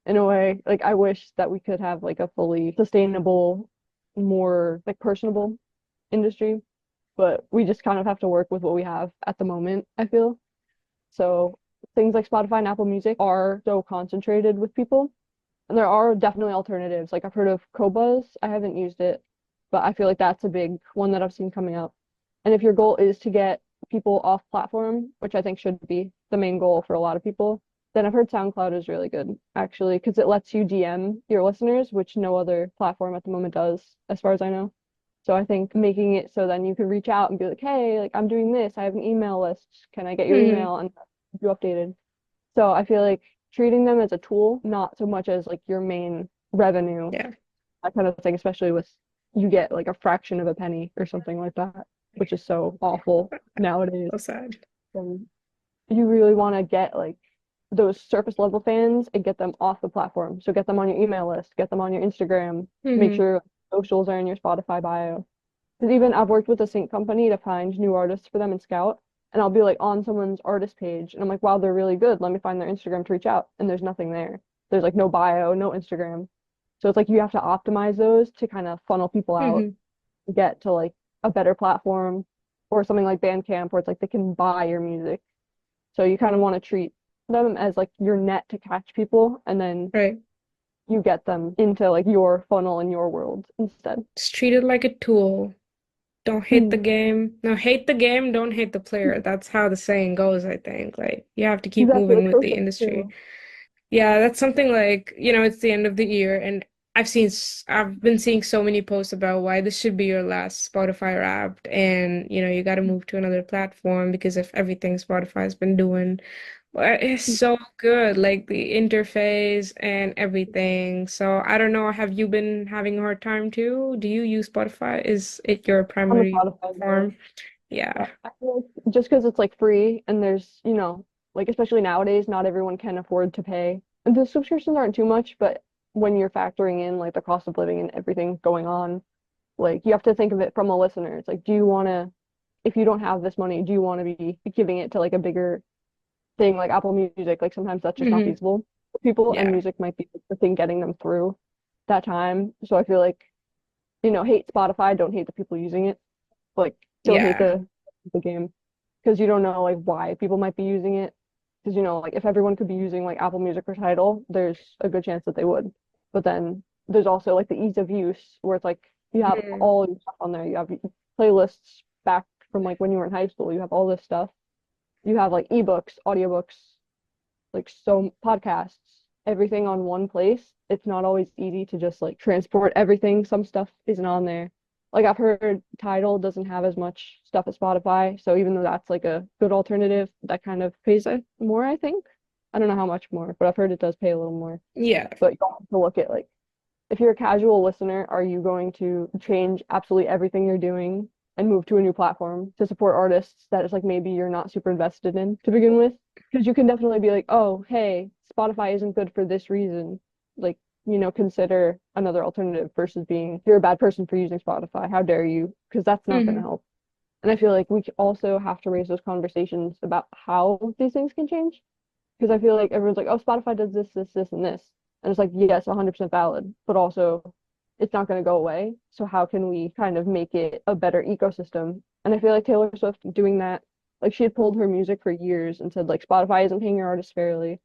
Speaker 2: in a way. Like I wish that we could have like a fully sustainable, more like personable industry, but we just kind of have to work with what we have at the moment, I feel. So things like Spotify and Apple Music are so concentrated with people and there are definitely alternatives. Like I've heard of Qobuz. I haven't used it, but I feel like that's a big one that I've seen coming up. And if your goal is to get people off platform, which I think should be the main goal for a lot of people, then I've heard SoundCloud is really good actually because it lets you DM your listeners, which no other platform at the moment does, as far as I know. So I think making it so then you can reach out and be like, hey, like I'm doing this. I have an email list. Can I get your
Speaker 1: Hmm.
Speaker 2: email and keep you updated? So I feel like treating them as a tool, not so much as like your main revenue,
Speaker 1: Yeah.
Speaker 2: that kind of thing, especially with you get like a fraction of a penny or something like that, which is so awful nowadays.
Speaker 1: So sad.
Speaker 2: And you really want to get like those surface level fans and get them off the platform. So get them on your email list, get them on your Instagram, make
Speaker 1: Hmm.
Speaker 2: sure socials are in your Spotify bio. Because even I've worked with a sync company to find new artists for them in Scout, and I'll be like on someone's artist page, and I'm like, wow, they're really good. Let me find their Instagram to reach out, and there's nothing there. There's like no bio, no Instagram. So it's like you have to optimize those to kind of funnel people out,
Speaker 1: Hmm.
Speaker 2: get to like a better platform, or something like Bandcamp, where it's like they can buy your music. So you kind of want to treat them as like your net to catch people, and then
Speaker 1: Right.
Speaker 2: you get them into like your funnel and your world instead.
Speaker 1: Just treat it like a tool. Don't hate the
Speaker 2: Hmm.
Speaker 1: game. No, hate the game, don't hate the player. That's how the saying goes, I think. Like, you have to keep
Speaker 2: Exactly,
Speaker 1: moving
Speaker 2: like
Speaker 1: with the
Speaker 2: social
Speaker 1: industry.
Speaker 2: too.
Speaker 1: Yeah, that's something like, it's the end of the year, and I've been seeing so many posts about why this should be your last Spotify Wrapped, and you got to move to another platform because of everything Spotify's been doing. Well, it's so good, like the interface and everything. So I don't know, have you been having a hard time too? Do you use Spotify? Is it your
Speaker 2: On the
Speaker 1: primary
Speaker 2: Spotify though.
Speaker 1: platform? Yeah.
Speaker 2: I feel like just because it's like free and there's, like especially nowadays, not everyone can afford to pay. And the subscriptions aren't too much, but when you're factoring in like the cost of living and everything going on, like you have to think of it from a listener. It's like, do you want to, if you don't have this money, do you want to be giving it to like a bigger thing like Apple Music? Like sometimes that's just not
Speaker 1: Hmm.
Speaker 2: feasible for people, and
Speaker 1: Yeah.
Speaker 2: music might be the thing getting them through that time. So I feel like, hate Spotify, don't hate the people using it, like don't hate
Speaker 1: Yeah.
Speaker 2: the game because you don't know like why people might be using it. Because like if everyone could be using like Apple Music or Tidal, there's a good chance that they would. But then there's also like the ease of use where it's like you have
Speaker 1: Mhm.
Speaker 2: all your stuff on there. You have playlists back from like when you were in high school. You have all this stuff. You have like ebooks, audiobooks, like so podcasts, everything on one place. It's not always easy to just like transport everything. Some stuff isn't on there. Like I've heard Tidal doesn't have as much stuff as Spotify, so even though that's like a good alternative, that kind of pays more, I think. I don't know how much more, but I've heard it does pay a little more.
Speaker 1: Yeah.
Speaker 2: But you have to look at like if you're a casual listener, are you going to change absolutely everything you're doing and move to a new platform to support artists that is like maybe you're not super invested in to begin with? Because you can definitely be like, oh, hey, Spotify isn't good for this reason. Like, consider another alternative versus being you're a bad person for using Spotify. How dare you? Because that's not going to
Speaker 1: Hmm.
Speaker 2: help. And I feel like we also have to raise those conversations about how these things can change. Because I feel like everyone's like, oh, Spotify does this, this, this, and this. And it's like, yes, 100% valid, but also it's not going to go away. So how can we kind of make it a better ecosystem? And I feel like Taylor Swift doing that, like she had pulled her music for years and said like Spotify isn't paying your artists fairly.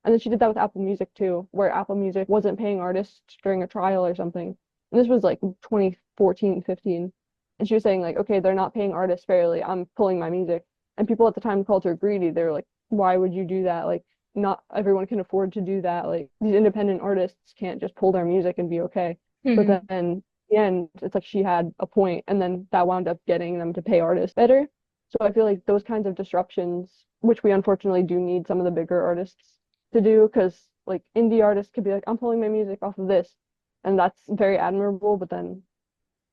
Speaker 2: And then she did that with Apple Music too, where Apple Music wasn't paying artists during a trial or something. And this was like 2014, 15. And she was saying like, okay, they're not paying artists fairly. I'm pulling my music. And people at the time called her greedy. They were like, why would you do that? Like, not everyone can afford to do that. Like, these independent artists can't just pull their music and be okay. But
Speaker 1: Hmm.
Speaker 2: then in the end, it's like she had a point, and then that wound up getting them to pay artists better. So I feel like those kinds of disruptions, which we unfortunately do need some of the bigger artists to do, because like indie artists could be like, I'm pulling my music off of this, and that's very admirable. But then,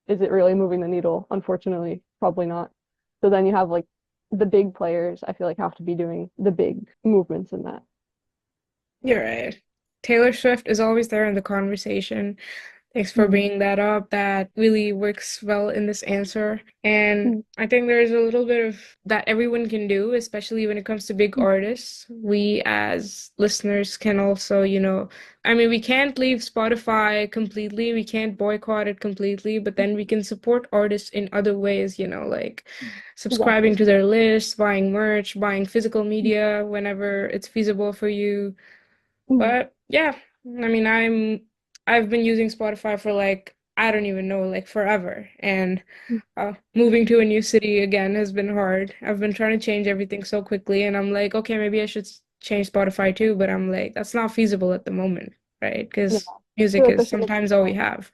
Speaker 2: is it really moving the needle? Unfortunately, probably not. So then you have like the big players, I feel like have to be doing the big movements in that.
Speaker 1: You're right. Taylor Swift is always there in the conversation. Thanks for
Speaker 2: Mm.
Speaker 1: bringing that up. That really works well in this answer. And
Speaker 2: Mm.
Speaker 1: I think there's a little bit of that everyone can do, especially when it comes to big artists. We as listeners can also, I mean, we can't leave Spotify completely. We can't boycott it completely, but then we can support artists in other ways, like subscribing
Speaker 2: Exactly.
Speaker 1: to their lists, buying merch, buying physical media whenever it's feasible for you.
Speaker 2: Mm.
Speaker 1: But yeah, I mean, I've been using Spotify for like I don't even know, like forever. And moving to a new city again has been hard. I've been trying to change everything so quickly, and I'm like, okay, maybe I should change Spotify too, but I'm like, that's not feasible at the moment, right?
Speaker 2: Yeah.
Speaker 1: Because
Speaker 2: I feel
Speaker 1: music
Speaker 2: like
Speaker 1: is
Speaker 2: there's so much
Speaker 1: sometimes all we
Speaker 2: more.
Speaker 1: have.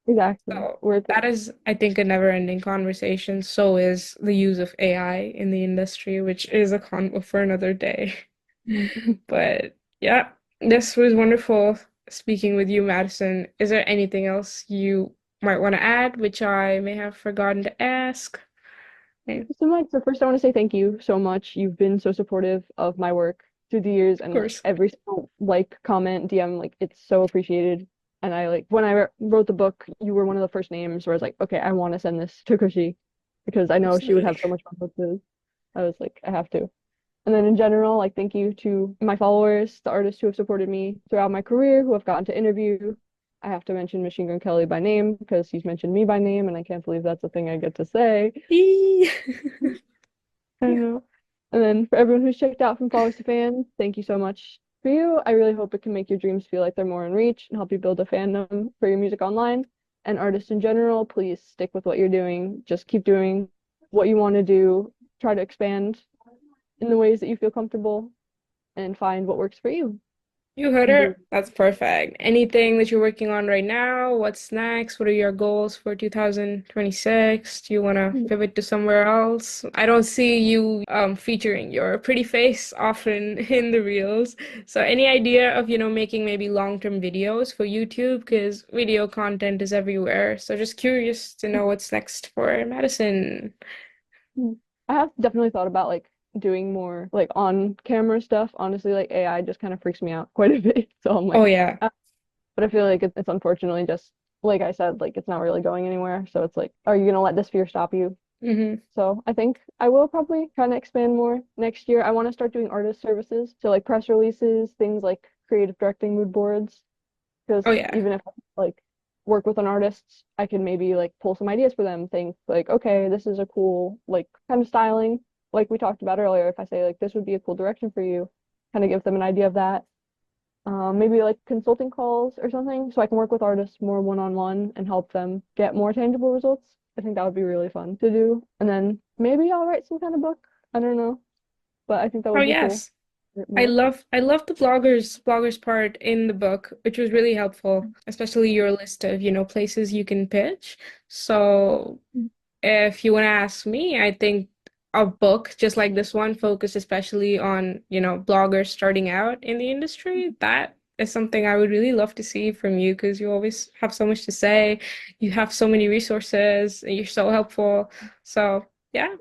Speaker 2: Exactly.
Speaker 1: So
Speaker 2: Where it's like,
Speaker 1: that is, I think, a never-ending conversation. So is the use of AI in the industry, which is a con for another day. But yeah, this was wonderful speaking with you, Madison. Is there anything else you might want to add, which I may have forgotten to ask? Okay,
Speaker 2: So much. So first, I want to say thank you so much. You've been so supportive of my work through the years,
Speaker 1: of
Speaker 2: and like
Speaker 1: course.
Speaker 2: every single like, comment, DM, like it's so appreciated. And I like when I wrote the book, you were one of the first names where I was like, okay, I want to send this to Khushi because I know she would
Speaker 1: Absolutely.
Speaker 2: have so much fun with this. I was like, I have to. And then in general, like thank you to my followers, the artists who have supported me throughout my career, who have gotten to interview. I have to mention Machine Gun Kelly by name because he's mentioned me by name, and I can't believe that's a thing I get to say.
Speaker 1: Eee.
Speaker 2: I
Speaker 1: Yeah.
Speaker 2: know. And then for everyone who's checked out from followers to fans, thank you so much for you. I really hope it can make your dreams feel like they're more in reach and help you build a fandom for your music online. And artists in general, please stick with what you're doing. Just keep doing what you want to do. Try to expand in the ways that you feel comfortable and find what works for you.
Speaker 1: You heard
Speaker 2: And do
Speaker 1: her. That's perfect. Anything that you're working on right now? What's next? What are your goals for 2026? Do you want to pivot to somewhere else? I don't see you featuring your pretty face often in the reels. So any idea of, making maybe long-term videos for YouTube? Because video content is everywhere. So just curious to know what's next for Madison.
Speaker 2: I have definitely thought about like doing more like on camera stuff. Honestly, like AI just kind of freaks me out quite a bit. So I'm
Speaker 1: Oh
Speaker 2: like,
Speaker 1: yeah.
Speaker 2: but I feel like it's unfortunately just like I said, like it's not really going anywhere. So it's like, are you gonna let this fear stop you?
Speaker 1: Hmm.
Speaker 2: So I think I will probably kind of expand more next year. I want to start doing artist services, so like press releases, things like creative directing mood boards. Because
Speaker 1: Oh yeah.
Speaker 2: even if I like work with an artist, I can maybe like pull some ideas for them. Think like, okay, this is a cool like kind of styling, like we talked about earlier. If I say like this would be a cool direction for you, kind of give them an idea of that. Maybe like consulting calls or something, so I can work with artists more one-on-one and help them get more tangible results. I think that would be really fun to do. And then maybe I'll write some kind of book. I don't know, but I think that
Speaker 1: Oh
Speaker 2: would be cool.
Speaker 1: yes.
Speaker 2: Write
Speaker 1: I
Speaker 2: more.
Speaker 1: love I love the bloggers part in the book, which was really helpful, especially your list of, places you can pitch. So if you want to ask me, I think a book just like this one, focused especially on, bloggers starting out in the industry, that is something I would really love to see from you because you always have so much to say. You have so many resources, and you're so helpful. So yeah,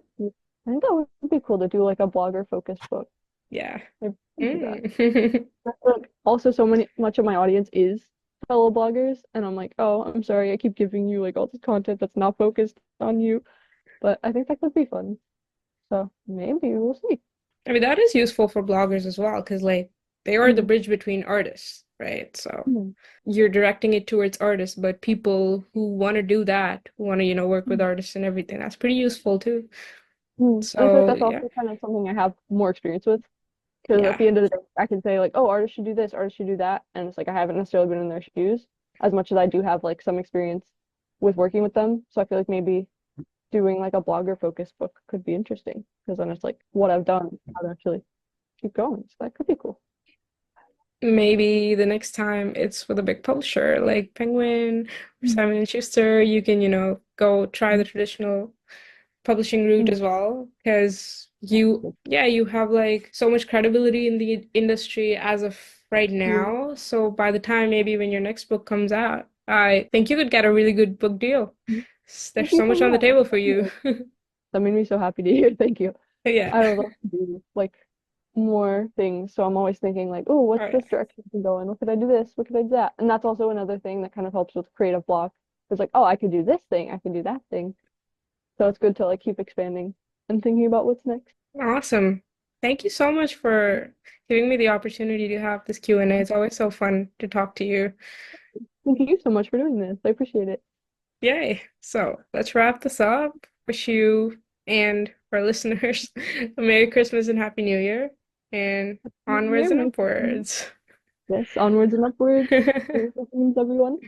Speaker 2: I think that would be cool to do like a blogger focused book.
Speaker 1: yeah.
Speaker 2: Maybe I could do that.
Speaker 1: Mm.
Speaker 2: Like, also, much of my audience is fellow bloggers, and I'm like, oh, I'm sorry, I keep giving you like all this content that's not focused on you, but I think that could be fun. So maybe we'll see.
Speaker 1: I mean, that is useful for bloggers as well, because like they are the
Speaker 2: Mm,
Speaker 1: bridge between artists, right? So
Speaker 2: mm,
Speaker 1: you're directing it towards artists, but people who want to do that, who want to, work with
Speaker 2: mm,
Speaker 1: artists and everything, that's pretty useful too.
Speaker 2: And I feel like
Speaker 1: So
Speaker 2: that's
Speaker 1: yeah,
Speaker 2: also kind of something I have more experience with. Because at
Speaker 1: yeah,
Speaker 2: the end of the day, I can say like, oh, artists should do this, artists should do that, and it's like I haven't necessarily been in their shoes as much as I do have like some experience with working with them. So I feel like maybe doing like a blogger focused book could be interesting because then it's like what I've done, how to actually keep going. So that could be cool.
Speaker 1: maybe the next time it's with a big publisher like Penguin or
Speaker 2: Mm,
Speaker 1: Simon and Schuster, you can, go try the
Speaker 2: mm,
Speaker 1: traditional publishing route
Speaker 2: mm.
Speaker 1: as well because you have like so much credibility in the industry as of right
Speaker 2: Yeah.
Speaker 1: now. So by the time maybe when your next book comes out, I think you could get a really good book deal. There's
Speaker 2: Thank you
Speaker 1: so
Speaker 2: so
Speaker 1: much on the
Speaker 2: much.
Speaker 1: table for you.
Speaker 2: That made me so happy to hear. Thank you.
Speaker 1: Yeah.
Speaker 2: I would love to do like more things. So I'm always thinking like, oh,
Speaker 1: Oh
Speaker 2: what's
Speaker 1: yeah.
Speaker 2: this direction I can go in? What could I do this? What could I do that? And that's also another thing that kind of helps with creative block. It's like, oh, I could do this thing. I could do that thing. So it's good to like keep expanding and thinking about what's next.
Speaker 1: Awesome. Thank you so much for giving me the opportunity to have this Q&A. It's always so fun to talk to you.
Speaker 2: Thank you so much for doing this. I appreciate it.
Speaker 1: Yay. So let's wrap this up. Wish you and our listeners a Merry Christmas and Happy New Year. And onwards and
Speaker 2: Here,
Speaker 1: upwards.
Speaker 2: yes, onwards and upwards. Everyone.